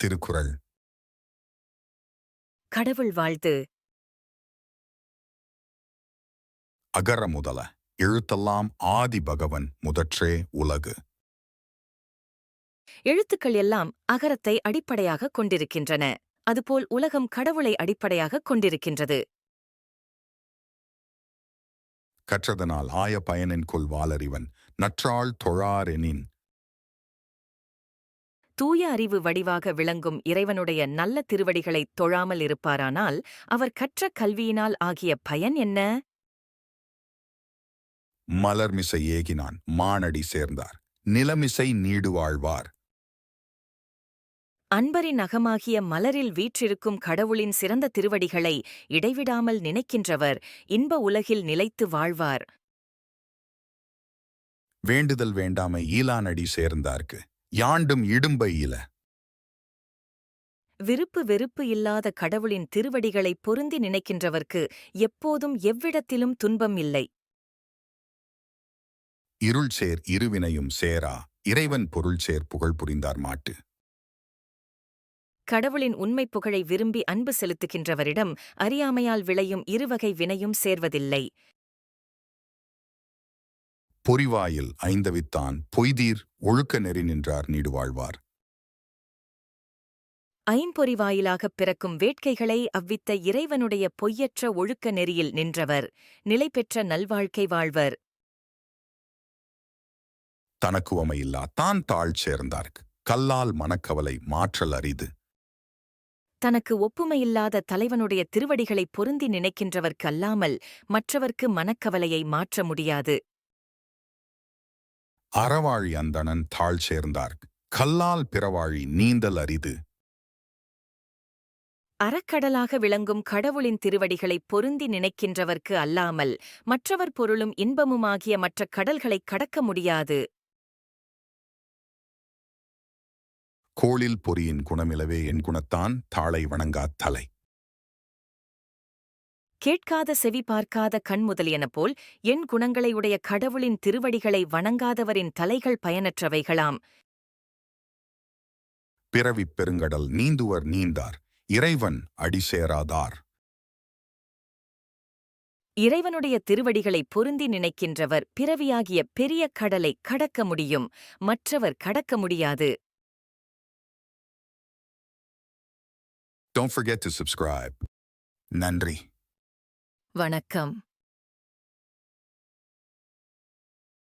திருக்குறள். கடவுள் வாழ்த்து. அகர முதல எழுத்தெல்லாம் ஆதி பகவன் முதற்றே உலகு. எழுத்துக்கள் எல்லாம் அகரத்தை அடிப்படையாகக் கொண்டிருக்கின்றன. அதுபோல் உலகம் கடவுளை அடிப்படையாகக் கொண்டிருக்கின்றது. கற்றதனால் ஆய பயனின் கொள் வாலறிவன் நற்றாள் தொழாரெனின். தூய அறிவு வடிவாக விளங்கும் இறைவனுடைய நல்ல திருவடிகளைத் தொழாமல் இருப்பாரானால் அவர் கற்ற கல்வியினால் ஆகிய பயன் என்ன? மலர்மிசை ஏகினான் மானடி சேர்ந்தார் நிலமிசை நீடு வாழ்வார். அன்பரின் அகமாகிய மலரில் வீற்றிருக்கும் கடவுளின் சிறந்த திருவடிகளை இடைவிடாமல் நினைக்கின்றவர் இன்ப உலகில் நிலைத்து வாழ்வார். வேண்டுதல் வேண்டாமை ஈலானடி சேர்ந்தார்க்கு யாண்டும் இடும்பை இல. விருப்பு வெறுப்பு இல்லாத கடவுளின் திருவடிகளை பொருந்தி நினைக்கின்றவர்க்கு எப்போதும் எவ்விடத்திலும் துன்பம் இல்லை. இருள் சேர் இருவினையும் சேரா இறைவன் பொருள் சேர் புகழ் புரிந்தார் மாட்டு. கடவுளின் உண்மைப் புகழை விரும்பி அன்பு செலுத்துகின்றவரிடம் அறியாமையால் விளையும் இருவகை வினையும் சேர்வதில்லை. பொறிவாயில் ஐந்தவித்தான் பொய்தீர் ஒழுக்க நெறி நின்றார் நீடு வாழ்வார். ஐம்பொறி வாயிலாகப் பிறக்கும் வேட்கைகளை அவ்வித்த இறைவனுடைய பொய்யற்ற ஒழுக்க நெறியில் நின்றவர் நிலை பெற்ற நல்வாழ்க்கை வாழ்வர். தனக்குவமையில்லா தான் தாழ் சேர்ந்தார்க்கு கல்லால் மனக்கவலை மாற்றல் அரிது. தனக்கு ஒப்புமையில்லாத தலைவனுடைய திருவடிகளைப் பொருந்தி நினைக்கின்றவர்க்கு அல்லாமல் மற்றவர்க்கு மனக்கவலையை மாற்ற முடியாது. அறவாழி அந்தணன் தாழ் சேர்ந்தார்க்கு கல்லால் பிறவாழி நீந்தல் அரிது. அறக்கடலாக விளங்கும் கடவுளின் திருவடிகளைப் பொருந்தி நினைக்கின்றவர்க்கு அல்லாமல் மற்றவர் பொருளும் இன்பமுமாகிய மற்ற கடல்களைக் கடக்க முடியாது. கோளில் பொறியின் குணமிலவே என் குணத்தான் தாளை வணங்காத் தலை. கேட்காத செவி பார்க்காத கண் முதலியன போல் என் குணங்களை உடைய கடவுளின் திருவடிகளை வணங்காதவரின் தலைகள் பயனற்றவைகளாம். பிறவிப் பெருங்கடல் நீந்துவர் நீந்தார் இறைவன் அடி சேராதார். இறைவனுடைய திருவடிகளை பொருந்தி நினைக்கின்றவர் பிறவியாகிய பெரிய கடலை கடக்க முடியும், மற்றவர் கடக்க முடியாது. Don't forget to subscribe. நன்றி. வணக்கம்.